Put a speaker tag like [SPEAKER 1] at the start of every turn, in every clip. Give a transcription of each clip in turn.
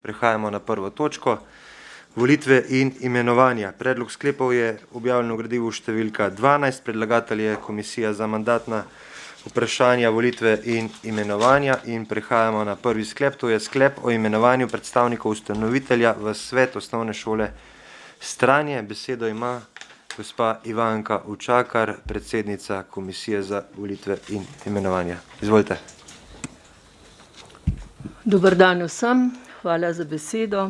[SPEAKER 1] Prehajamo na prvo točko. Volitve in imenovanja. Predlog sklepov je objavljen v gradivu številka 12. Predlagatelj je Komisija za mandatna vprašanja, volitve in imenovanja. In prehajamo na prvi sklep, to je sklep o imenovanju predstavnikov ustanovitelja v svet osnovne šole Stranje. Besedo ima gospa Ivanka Učakar, predsednica Komisije za volitve in imenovanja. Izvolite.
[SPEAKER 2] Dober dan vsem, hvala za besedo.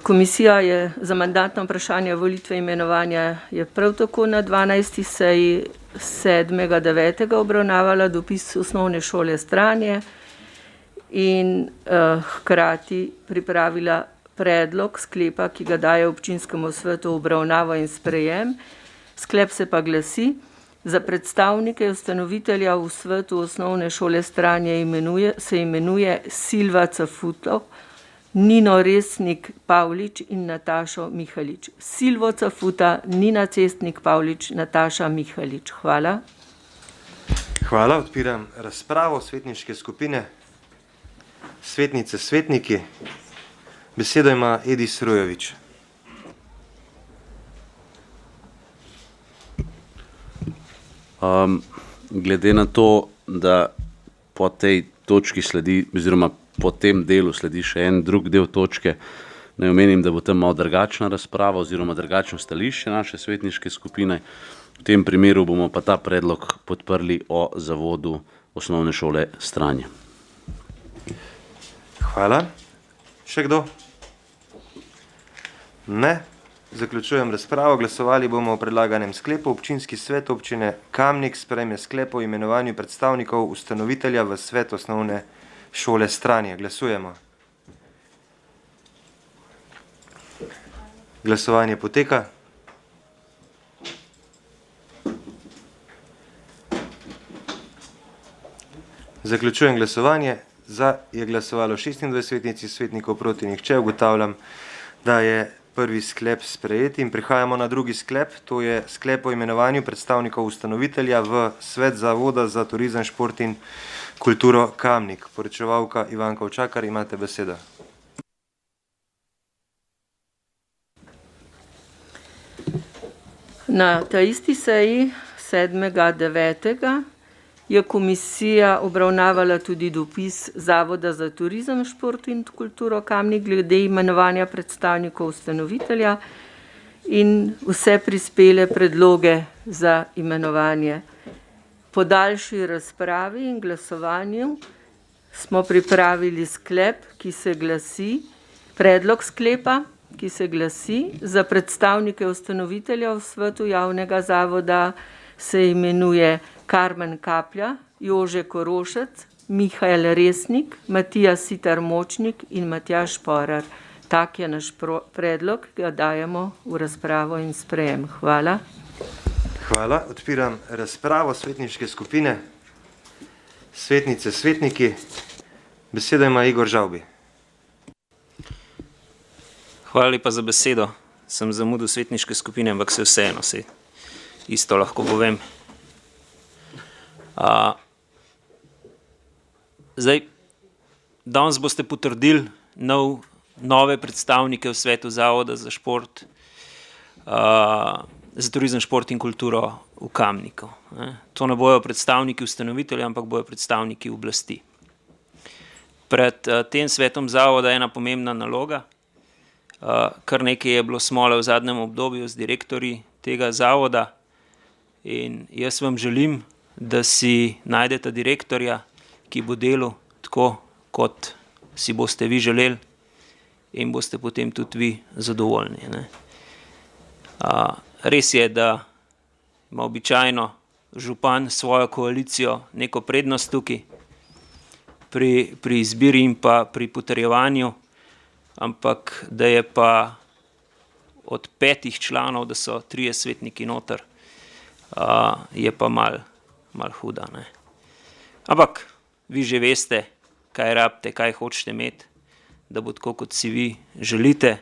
[SPEAKER 2] Komisija je za mandatno vprašanje volitve in imenovanja je prav tako na 12. seji 7.9. obravnavala dopis osnovne šole Stranje in hkrati pripravila predlog sklepa, ki ga daje občinskemu svetu obravnavo in sprejem. Sklep se pa glasi: za predstavnike ustanovitelja v svetu osnovne šole Stranje se imenuje Silva Cafuto, Nino Resnik Pavlič in Natašo Mihalič. Silvo Cafuta, Nina Cestnik Pavlič, Nataša Mihalič. Hvala.
[SPEAKER 1] Hvala. Odpiram razpravo svetniške skupine. Svetnice, svetniki. Besedo ima Edis Rojovič.
[SPEAKER 3] Glede na to, da po tej točki sledi, oziroma po tem delu sledi še en drug del točke, naj omenim, da bo tam malo drugačna razprava oziroma drugačno stališče naše svetniške skupine. V tem primeru bomo pa ta predlog podprli o zavodu osnovne šole Stranje.
[SPEAKER 1] Hvala. Še kdo? Ne. Zaključujem razpravo. Glasovali bomo o predlaganem sklepu. Občinski svet občine Kamnik sprejme sklep o imenovanju predstavnikov ustanovitelja v svet osnovne šole Stranje. Glasujemo. Glasovanje poteka. Zaključujem glasovanje. Za je glasovalo 26 svetnic in svetnikov, proti nihče. Ugotavljam, da je prvi sklep sprejet in prihajamo na drugi sklep, to je sklep o imenovanju predstavnikov ustanovitelja v svet zavoda za turizem, šport in kulturo Kamnik. Poročevalka Ivanka Učakar, imate besedo.
[SPEAKER 2] Na ta isti seji 7.9. je komisija obravnavala tudi dopis Zavoda za turizem, šport in kulturo Kamnik glede imenovanja predstavnikov ustanovitelja in vse prispele predloge za imenovanje. Po daljši razpravi in glasovanju smo pripravili sklep, ki se glasi, predlog sklepa, ki se glasi: za predstavnike ustanovitelja v svetu javnega zavoda se imenuje Karmen Kaplja, Jože Korošec, Mihael Resnik, Matija Sitar Močnik in Matjaž Šporar. Tak je naš predlog, ki ga dajemo v razpravo in sprejem. Hvala.
[SPEAKER 1] Hvala. Odpiram razpravo svetniške skupine. Svetnice, svetniki. Besedo ima Igor Žavbi.
[SPEAKER 4] Hvala lepa za besedo. Sem zamudil svetniške skupine, ampak se vseeno, isto lahko povem. Danes boste potrdili nove predstavnike v svetu Zavoda za šport, za turizem, šport in kulturo v Kamniku. To ne bojo predstavniki ustanovitelja, ampak bojo predstavniki oblasti. Pred tem svetom Zavoda je ena pomembna naloga. Kar nekaj je bilo smole v zadnjem obdobju z direktorji tega zavoda in jaz vam želim, da si najdete direktorja, ki bo delal tako, kot si boste vi želeli in boste potem tudi vi zadovoljni. Res je, da ima običajno župan svojo koalicijo neko prednost tukaj pri izbiri in pa pri potrjevanju, ampak da je pa od 5 članov, da so 3 svetniki noter, je pa malo huda. Ampak vi že veste, kaj rabite, kaj hočete imeti, da bo tako, kot si vi želite.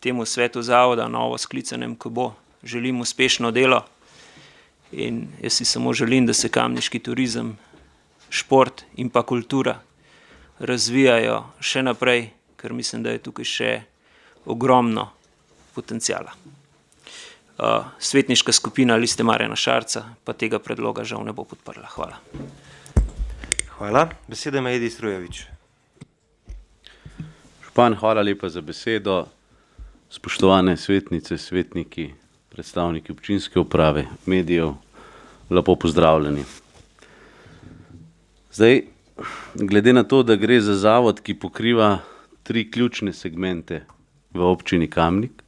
[SPEAKER 4] Temu svetu zavoda, novo sklicanem, ko bo, želim uspešno delo in jaz si samo želim, da se kamniški turizem, šport in pa kultura razvijajo še naprej, ker mislim, da je tukaj še ogromno potencijala. Svetniška skupina Liste Marjana Šarca pa tega predloga žal ne bo podprla. Hvala.
[SPEAKER 1] Hvala. Beseda ima Edi Strujevič.
[SPEAKER 3] Župan, hvala lepa za besedo. Spoštovane svetnice, svetniki, predstavniki občinske uprave, medijev, lepo pozdravljeni. Zdaj, glede na to, da gre za zavod, ki pokriva 3 ključne segmente v občini Kamnik,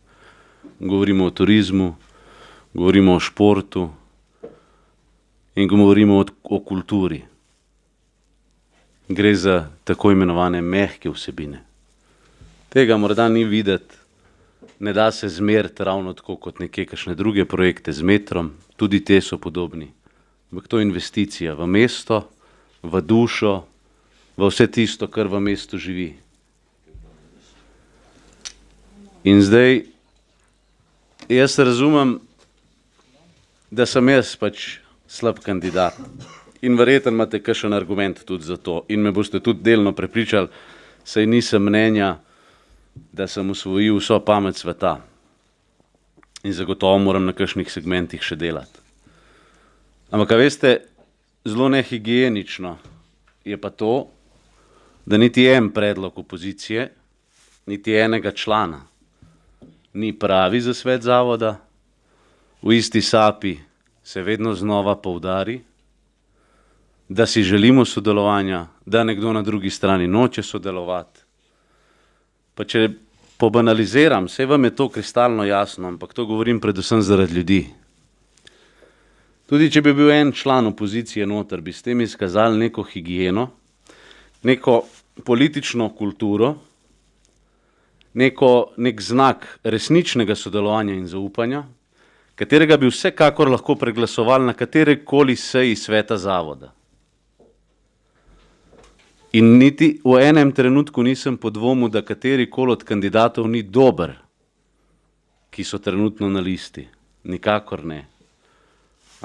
[SPEAKER 3] govorimo o turizmu, govorimo o športu in govorimo o kulturi. Gre za tako imenovane mehke vsebine. Tega morda ni videti, ne da se zmeriti ravno tako kot nekje kakšne druge projekte z metrom, tudi te so podobni. Ampak to je investicija v mesto, v dušo, v vse tisto, kar v mestu živi. In zdaj, jaz razumem, da sem jaz pač slab kandidat in verjetno imate kakšen argument tudi za to in me boste tudi delno prepričali, saj nisem mnenja, da sem usvojil vso pamet sveta in zagotovo moram na kakšnih segmentih še delati. Ampak, a veste, zelo nehigienično je pa to, da niti en predlog opozicije, niti enega člana ni pravi za svet zavoda, v isti sapi se vedno znova poudari, da si želimo sodelovanja, da nekdo na drugi strani noče sodelovati. Pa če pobanaliziram, saj vam je to kristalno jasno, ampak to govorim predvsem zaradi ljudi. Tudi če bi bil en član opozicije noter, bi s tem izkazali neko higieno, neko politično kulturo, nek znak resničnega sodelovanja in zaupanja, katerega bi vsekakor lahko preglasovali na katerekoli seji sveta zavoda. In niti v enem trenutku nisem podvomil, da katerikoli od kandidatov ni dober, ki so trenutno na listi. Nikakor ne.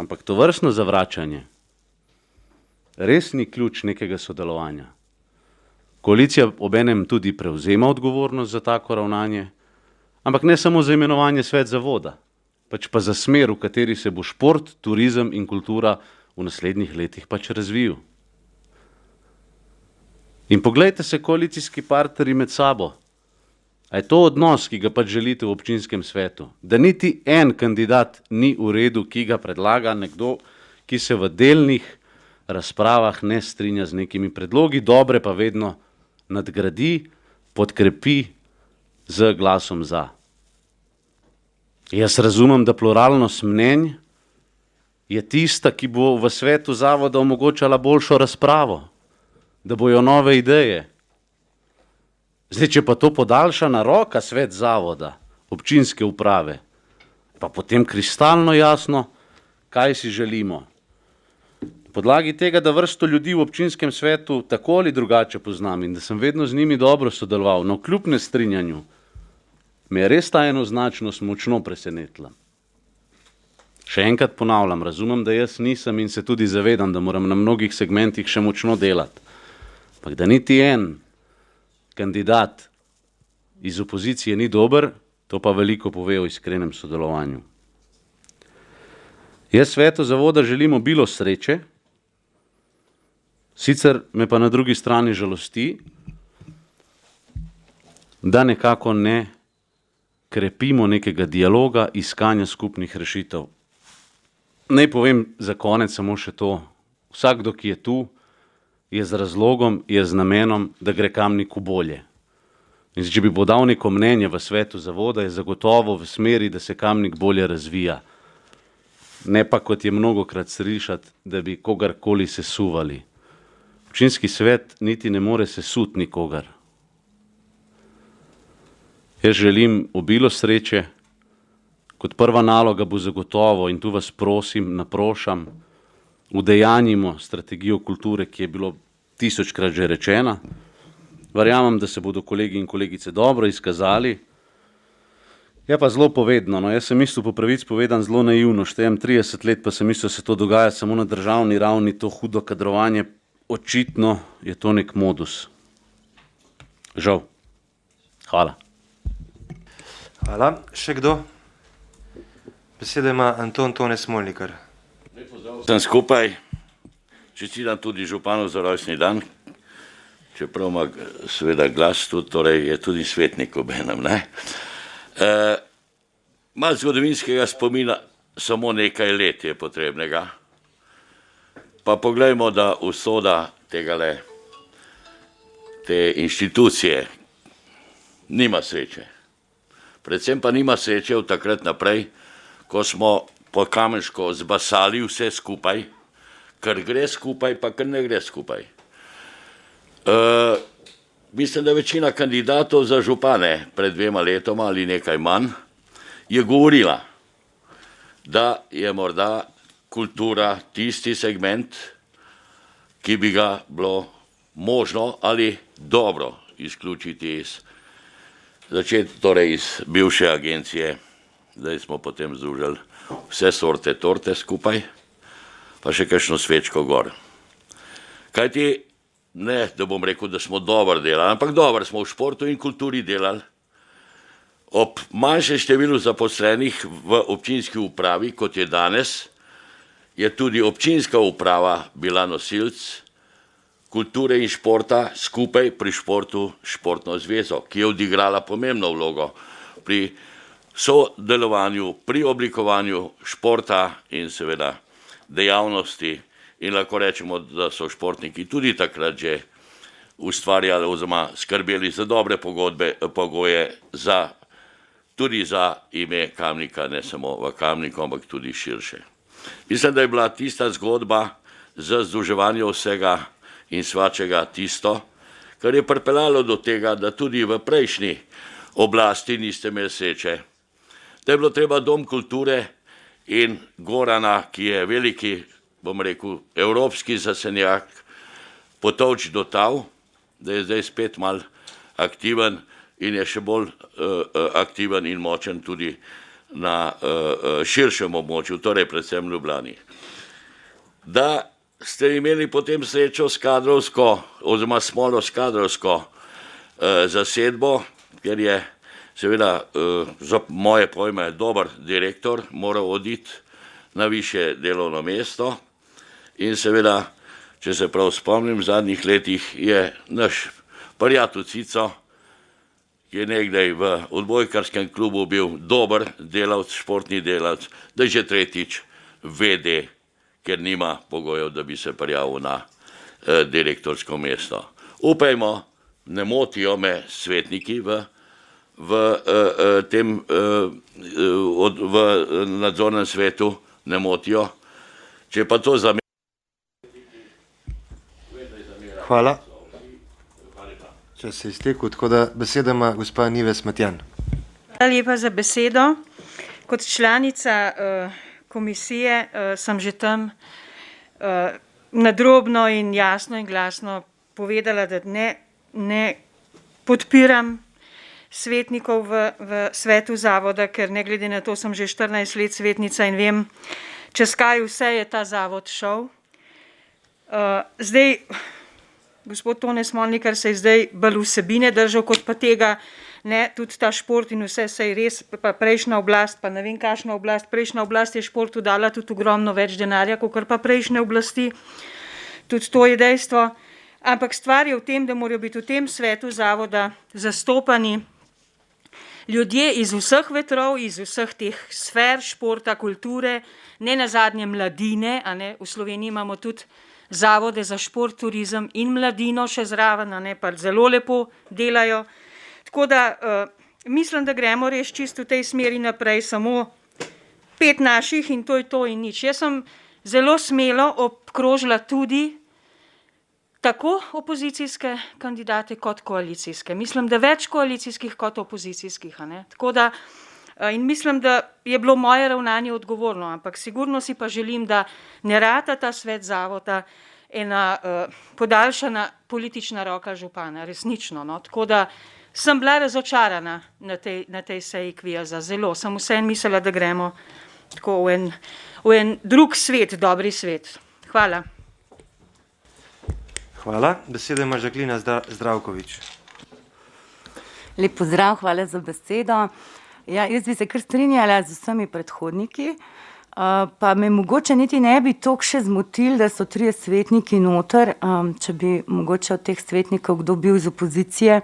[SPEAKER 3] Ampak tovrstno zavračanje res ni ključ nekega sodelovanja. Koalicija obenem tudi prevzema odgovornost za tako ravnanje, ampak ne samo za imenovanje svet zavoda, pač pa za smer, v kateri se bo šport, turizem in kultura v naslednjih letih pač razvijal. In poglejte se koalicijski partnerji med sabo. A je to odnos, ki ga pač želite v občinskem svetu? Da niti en kandidat ni v redu, ki ga predlaga nekdo, ki se v delnih razpravah ne strinja z nekimi predlogi, dobre pa vedno nadgradi, podkrepi z glasom za. Jaz razumem, da pluralnost mnenj je tista, ki bo v svetu zavoda omogočala boljšo razpravo, da bojo nove ideje. Zdaj, če pa to podaljša na roka svet zavoda, občinske uprave, pa potem kristalno jasno, kaj si želimo. Na podlagi tega, da vrsto ljudi v občinskem svetu tako ali drugače poznam in da sem vedno z njimi dobro sodeloval, no kljub nestrinjanju, me je res ta enoznačnost močno presenetila. Še enkrat ponavljam, razumem, da jaz nisem in se tudi zavedam, da moram na mnogih segmentih še močno delati. Ampak da niti en kandidat iz opozicije ni dober, to pa veliko pove o iskrenem sodelovanju. Jaz svetu zavoda želim obilo sreče, sicer me pa na drugi strani žalosti, da nekako ne krepimo nekega dialoga, iskanja skupnih rešitev. Naj povem za konec samo še to. Vsakdo, ki je tu, je z razlogom, je z namenom, da gre Kamniku bolje. In če bi podal neko mnenje v svetu zavoda, je zagotovo v smeri, da se Kamnik bolje razvija. Ne pa, kot je mnogokrat slišati, da bi kogarkoli sesuvali. Občinski svet niti ne more sesuti nikogar. Jaz želim obilo sreče, kot prva naloga bo zagotovo, in tu vas prosim, naprošam, udejanjimo strategijo kulture, ki je bilo 1000-krat že rečena. Verjamem, da se bodo kolegi in kolegice dobro izkazali. Je pa zelo povedno, no, jaz sem mislil po pravici povedan zelo naivno, štejem 30 let, pa sem mislil, da se to dogaja samo na državni ravni, to hudo kadrovanje, očitno je to nek modus. Žal. Hvala.
[SPEAKER 1] Hvala. Še kdo? Besedo ima Anton Tone Smolnikar.
[SPEAKER 5] Vsem skupaj, čestitam tudi županu za rojstni dan, čeprav ima seveda glas tudi, torej je tudi svetnik obenem, ne. Malo zgodovinskega spomina, samo nekaj let je potrebnega. Pa poglejmo, da usoda te inštitucije nima sreče. Predvsem pa nima sreče od takrat naprej, ko smo po kamenško zbasali vse skupaj, kar gre skupaj, pa kar ne gre skupaj. Mislim, da večina kandidatov za župane pred 2 letoma ali nekaj manj je govorila, da je morda kultura tisti segment, ki bi ga bilo možno ali dobro izključiti torej iz bivše agencije. Zdaj smo potem združili vse sorte torte skupaj, pa še kakšno svečko gor. Kajti, ne, da bom rekel, da smo dobro delali, ampak dobro smo v športu in kulturi delali. Ob manjšem številu zaposlenih v občinski upravi, kot je danes, je tudi občinska uprava bila nosilc kulture in športa skupaj pri športu Športno zvezo, ki je odigrala pomembno vlogo pri sodelovanju, pri oblikovanju športa in seveda dejavnosti. In lahko rečemo, da so športniki tudi takrat že ustvarjali oziroma skrbeli za dobre pogoje tudi za ime Kamnika, ne samo v Kamniku, ampak tudi širše. Mislim, da je bila tista zgodba za združevanje vsega in svačega tisto, kar je pripeljalo do tega, da tudi v prejšnji oblasti niste imeli sreče. Da je bilo treba Dom kulture in Gorana, ki je veliki, bom rekel, evropski zasenjak, potolči do tal, da je zdaj spet mal aktiven in je še bolj aktiven in močen tudi na širšem območju, torej predvsem v Ljubljani. Da ste imeli potem srečo s kadrovsko, oziroma smolo s kadrovsko zasedbo, ker je seveda za moje pojme dober direktor moral oditi na višje delovno mesto in seveda, če se prav spomnim, v zadnjih letih je naš prijatelj Cico, ki je nekdaj v odbojkarskem klubu bil dober delavc, športni delavc, da je že tretjič VD, ker nima pogojev, da bi se prijavil na direktorsko mesto. Upajmo, ne motijo me svetniki v nadzornem svetu, ne motijo, če pa to za me.
[SPEAKER 1] Hvala. Čas se je iztekel, tako da beseda ima gospa Nives Matjan.
[SPEAKER 6] Hvala lepa za besedo. Kot članica komisije sem že tam nadrobno in jasno in glasno povedala, da ne podpiram svetnikov v svetu zavoda, ker ne glede na to sem že 14 let svetnica in vem, čez kaj vse je ta zavod šel. Zdaj, gospod Tone Smolnikar se je zdaj bolj vsebine držal kot pa tega, ne, tudi ta šport in vse se je res, pa prejšnja oblast, pa ne vem kakšna oblast, prejšnja oblast je športu dala tudi ogromno več denarja, kot pa prejšnje oblasti, tudi to je dejstvo, ampak stvar je v tem, da morajo biti v tem svetu zavoda zastopani ljudje iz vseh vetrov, iz vseh teh sfer športa, kulture, ne nazadnje mladine, a ne, v Sloveniji imamo tudi zavode za šport, turizem in mladino še zraven, a ne, pa zelo lepo delajo. Tako da mislim, da gremo res čisto v tej smeri naprej, samo 5 naših in to je to in nič. Jaz sem zelo smelo obkrožila tudi tako opozicijske kandidate kot koalicijske. Mislim, da več koalicijskih kot opozicijskih, a ne. Tako da in mislim, da je bilo moje ravnanje odgovorno, ampak sigurno si pa želim, da ne rata ta svet zavoda ena podaljšana politična roka župana, resnično. No. Tako da sem bila razočarana na tej seji Kviaza, zelo. Sem vseeno mislila, da gremo tako v en drug svet, dobri svet. Hvala.
[SPEAKER 1] Hvala. Besedo ima Žaklina Zdravkovič.
[SPEAKER 7] Lep pozdrav, hvala za besedo. Ja, jaz bi se kar strinjala z vsemi predhodniki, pa me mogoče niti ne bi toliko še zmotili, da so 3 svetniki noter, če bi mogoče od teh svetnikov kdo bil iz opozicije,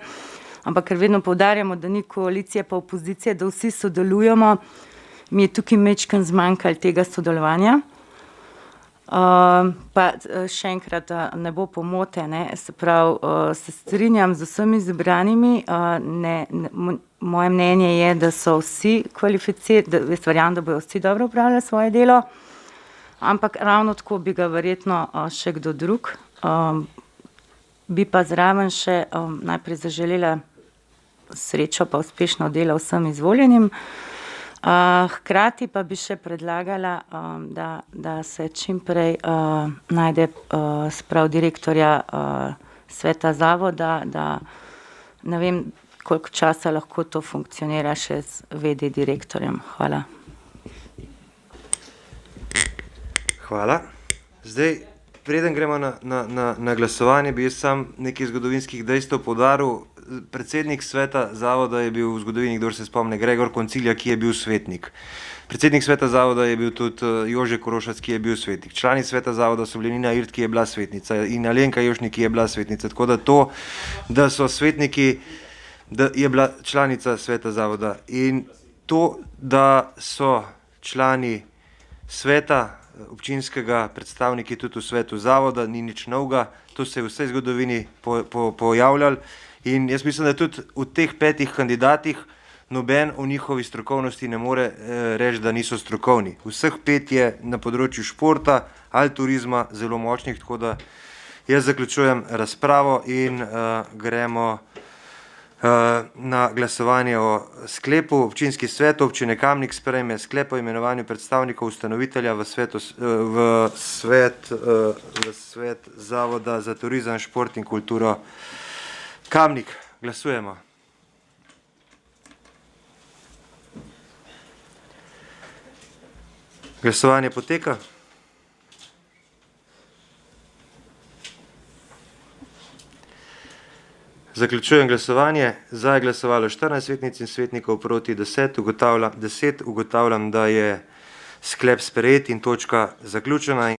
[SPEAKER 7] ampak ker vedno poudarjamo, da ni koalicije pa opozicije, da vsi sodelujemo, mi je tukaj majčkeno zmanjkalo tega sodelovanja. Pa še enkrat, da ne bo pomote, ne, se pravi, se strinjam z vsemi izbranimi, moje mnenje je, da so vsi kvalificirani, jaz verjamem, da bodo vsi dobro upravljali svoje delo, ampak ravno tako bi ga verjetno še kdo drug. Bi pa zraven še najprej zaželela srečo pa uspešno delo vsem izvoljenim. Hkrati pa bi še predlagala, da se čim prej najde sprav direktorja sveta zavoda, da ne vem, koliko časa lahko to funkcionira še z VD direktorjem. Hvala.
[SPEAKER 1] Hvala. Zdaj, preden gremo na glasovanje, bi jaz sam nekaj zgodovinskih dejstev poudaril. Predsednik sveta zavoda je bil v zgodovini, kdor se spomne, Gregor Koncilija, ki je bil svetnik. Predsednik sveta zavoda je bil tudi Jože Korošac, ki je bil svetnik. Člani sveta zavoda so bili Nina Irt, ki je bila svetnica, in Alenka Jošnik, ki je bila svetnica. Tako da to, da so svetniki, da je bila članica sveta zavoda, in to, da so člani sveta občinskega predstavniki tudi v svetu zavoda, ni nič novega, to se je v vsej zgodovini pojavljalo. In jaz mislim, da tudi v teh 5 kandidatih noben v njihovi strokovnosti ne more reči, da niso strokovni. Vseh 5 je na področju športa ali turizma zelo močnih, tako da jaz zaključujem razpravo in gremo na glasovanje o sklepu. Občinski svet občine Kamnik sprejme sklep o imenovanju predstavnikov ustanovitelja v svet Zavoda za turizem, šport in kulturo Kamnik. Glasujemo. Glasovanje poteka. Zaključujem glasovanje. Za je glasovalo 14 svetnic in svetnikov, proti 10. Ugotavljam, da je sklep sprejet in točka zaključena.